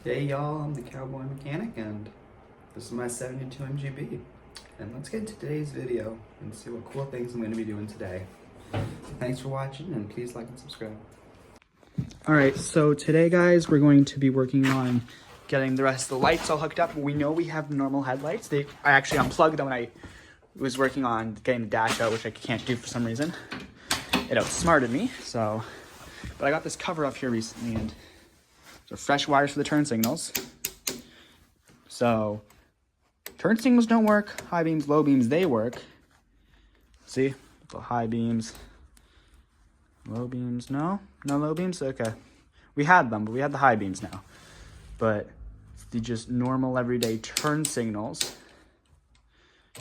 Hey y'all, I'm the Cowboy Mechanic and this is my 72 MGB. And let's get into today's video and see what cool things I'm going to be doing today. Thanks for watching and please like and subscribe. Alright, so today guys we're going to be working on getting the rest of the lights all hooked up. We know we have normal headlights. I actually unplugged them when I was working on getting the dash out, which I can't do for some reason. It outsmarted me, so... But I got this cover up here recently and so fresh wires for the turn signals. So turn signals don't work, high beams, low beams, they work. See, the high beams, low beams, no low beams, okay. We had them, but we had the high beams now. But the just normal everyday turn signals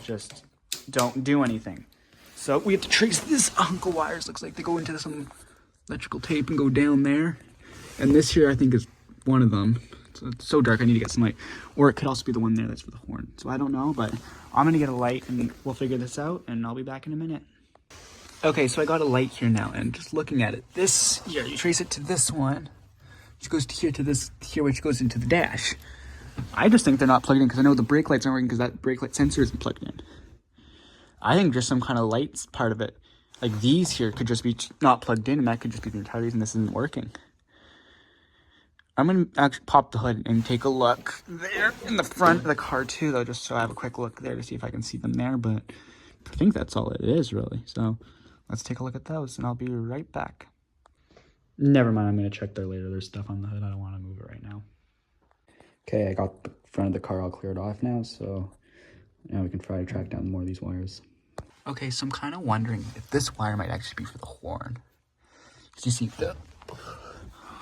just don't do anything. So we have to trace this hunk of wires. Looks like they go into some electrical tape and go down there. And this here, I think, is one of them. So it's so dark, I need to get some light. Or it could also be the one there that's for the horn. So I don't know, but I'm gonna get a light and we'll figure this out and I'll be back in a minute. Okay, so I got a light here now and just looking at it, this here, you trace it to this one, which goes to here, to this here, which goes into the dash. I just think they're not plugged in because I know the brake lights aren't working because that brake light sensor isn't plugged in. I think just some kind of lights part of it. Like these here could just be not plugged in and that could just be the entire reason this isn't working. I'm going to actually pop the hood and take a look there in the front of the car too, though, just so I have a quick look there to see if I can see them there. But I think that's all it is, really. So let's take a look at those, and I'll be right back. Never mind, I'm going to check there later. There's stuff on the hood. I don't want to move it right now. Okay, I got the front of the car all cleared off now, so now we can try to track down more of these wires. Okay, so I'm kind of wondering if this wire might actually be for the horn. Because you see the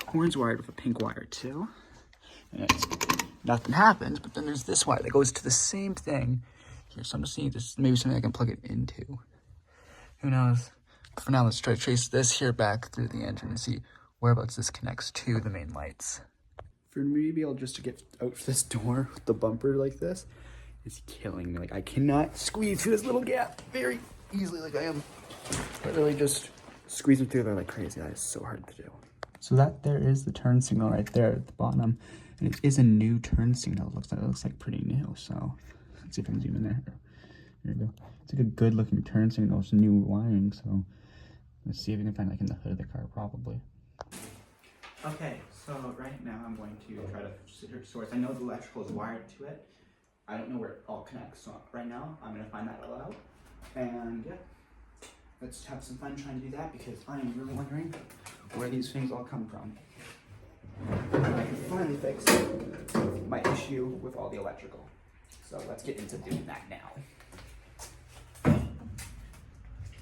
horn's wired with a pink wire too, and nothing happens, but then there's this wire that goes to the same thing here. So I'm just seeing this, maybe something I can plug it into. Who knows? But for now, let's try to trace this here back through the engine and see whereabouts this connects to the main lights. For me to be able just to get out this door with the bumper like this is killing me. Like, I cannot squeeze through this little gap very easily like I am literally just squeezing through there like crazy. That is so hard to do. So that there is the turn signal right there at the bottom, and it is a new turn signal. It looks like pretty new. So let's see if I can zoom in there. There we go. It's like a good looking turn signal. It's new wiring. So let's see if we can find like in the hood of the car probably. Okay, so right now I'm going to try to source. I know the electrical is wired to it. I don't know where it all connects. So right now I'm gonna find that all out, and yeah. Let's have some fun trying to do that because I am really wondering where these things all come from. And I can finally fix my issue with all the electrical. So let's get into doing that now.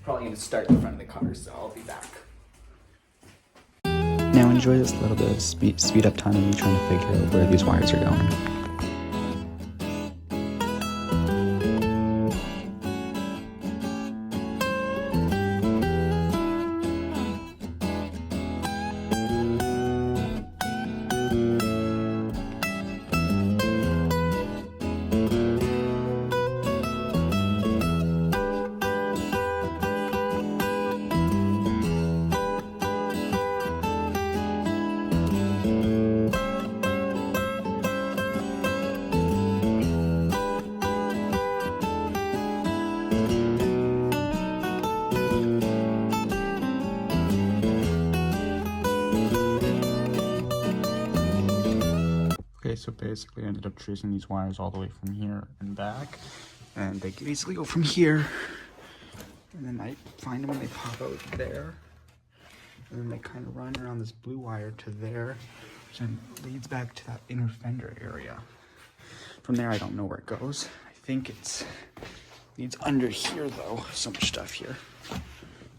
Probably gonna start in front of the car, so I'll be back. Now enjoy this little bit of speed up time of me trying to figure out where these wires are going. Okay, so basically I ended up tracing these wires all the way from here and back, and they basically go from here, and then I find them and they pop out there, and then they kind of run around this blue wire to there, which then leads back to that inner fender area. From there I don't know where it goes. I think it leads under here though, so much stuff here,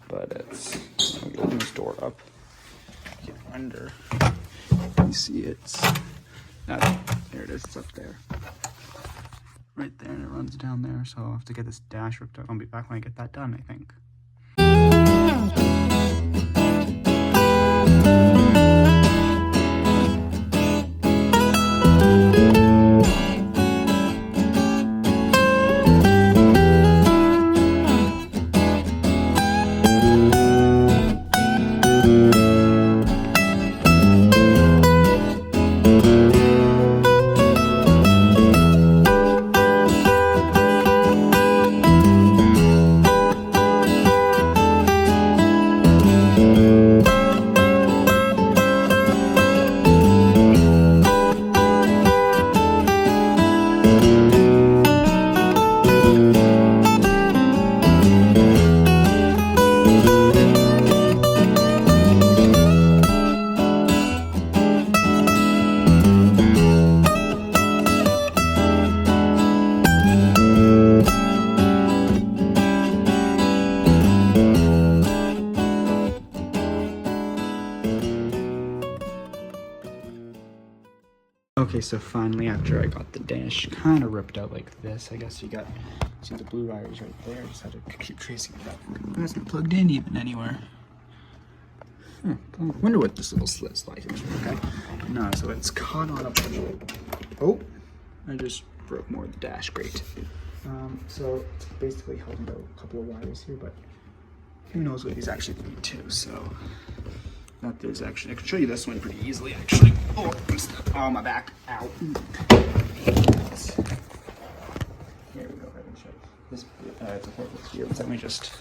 but it's, let me open this door up, get under, you see it's, there it is, it's up there. Right there, and it runs down there, so I'll have to get this dash ripped up. I'll be back when I get that done, I think. Okay, so finally, after I got the dash kind of ripped out like this, I guess you got, see the blue wires right there. I just had to keep tracing it up. That's not plugged in even anywhere. Huh, I wonder what this little slit's like. Okay, no, so it's caught on a bunch of, oh, I just broke more of the dash, great. So it's basically holding out a couple of wires here, but who knows what these actually lead to, so. That there's actually, I can show you this one pretty easily actually. Oh, I'm stuck. Oh, my back. Ow. Here we go. I can show you. This, it's a horrible here. Let me just,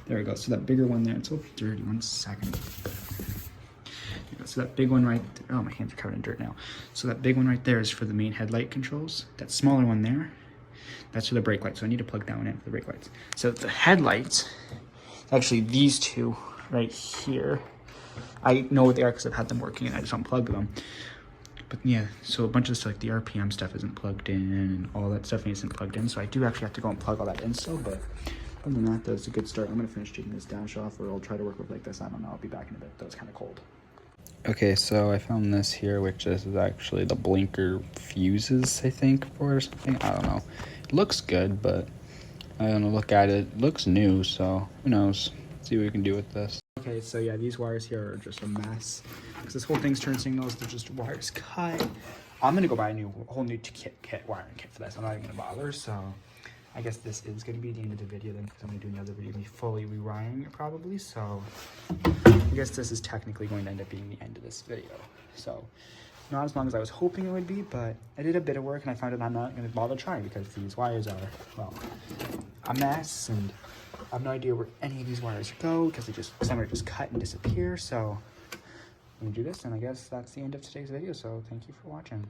there we go. So that bigger one there, it's all dirty. 1 second. So that big one right there, oh, my hands are covered in dirt now. So that big one right there is for the main headlight controls. That smaller one there, that's for the brake lights. So I need to plug that one in for the brake lights. So the headlights, actually these two right here, I know what they are because I've had them working and I just unplugged them. But yeah, so a bunch of stuff like the RPM stuff isn't plugged in and all that stuff isn't plugged in. So I do actually have to go and plug all that in still, but other than that, that's a good start. I'm gonna finish taking this dash off, or I'll try to work with like this. I don't know, I'll be back in a bit. That was kind of cold. Okay, so I found this here, which is actually the blinker fuses, I think, for it or something. I don't know. It looks good, but I don't know, look at it. It looks new, so who knows. Let's see what we can do with this. Okay, so yeah, these wires here are just a mess. Because this whole thing's turn signals, they're just wires cut. I'm gonna go buy a whole new wiring kit for this. I'm not even gonna bother, so I guess this is gonna be the end of the video then, because I'm gonna do another video, me fully rewiring it probably, so I guess this is technically going to end up being the end of this video. So, not as long as I was hoping it would be, but I did a bit of work and I found out I'm not gonna bother trying because these wires are, well, a mess, and I have no idea where any of these wires go because some are just cut and disappear. So I'm gonna do this, and I guess that's the end of today's video. So thank you for watching.